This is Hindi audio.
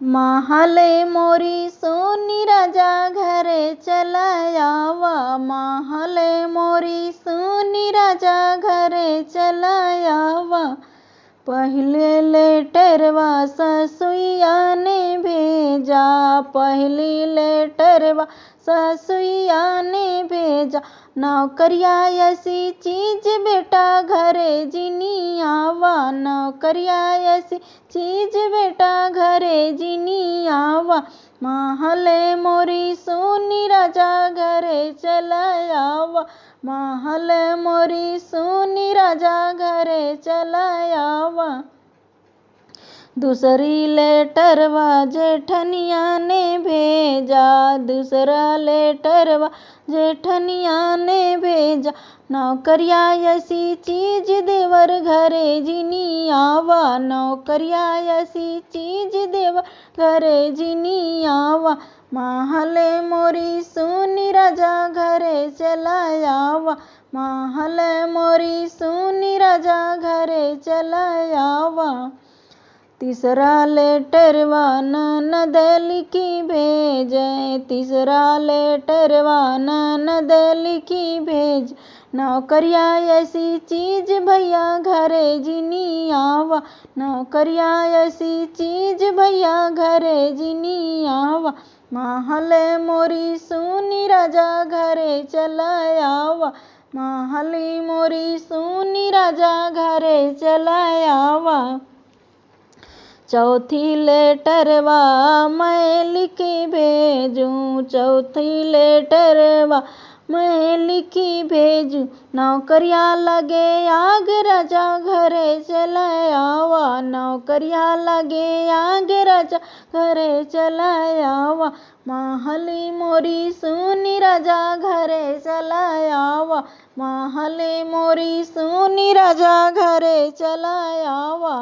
महले मोरी सोनी राजा घरे चलायावा। महले मोरी सोनी राजा घरे चलायावा। पहले लेटरवा ससुइया ने भेजा। पहली लेटरवा ससुइया ने भेजा। नौकरिया ऐसी चीज बेटा घरे जिनी आवा। नौकरिया ऐसी चीज बेटा घरे जिनी आवा। महले मोरी सोनी राजा घरे चलायावा। महले मोरी सोनी राजा घरे चलायावा। दूसरी लेटरवा जेठनिया ने भेजा। दूसरा लेटरवा जेठनिया ने भेजा। नौकरिया ऐसी चीज देवर घरे जिनी आवा। नौकरिया ऐसी चीज देवर घरे जिनी आवा। महले मोरी सोनी राजा घरे चलायावा। महले मोरी सोनी राजा घरे चलायावा। तीसरा लेटरवा ननद लिखी भेजे। तीसरा लेटरवा ननद लिखी भेज। नौकरिया ऐसी चीज भैया घरे जिनी आवा। नौकरिया ऐसी चीज भैया घरे जिनी आवा। महले मोरी सोनी राजा घरे चलायावा। महली मोरी सोनी राजा घरे चलायावा। चौथी लेटरवा मैं लिखी भेजूँ। चौथी लेटरवा मैं लिखी भेजूँ। नौकरिया लगे आग राजा घरे चलायावा। नौकरिया लगे आग राजा घरे चलायावा। महली मोरी सोनी राजा घरे चलायावा। महली मोरी सोनी राजा घरे चलायावा।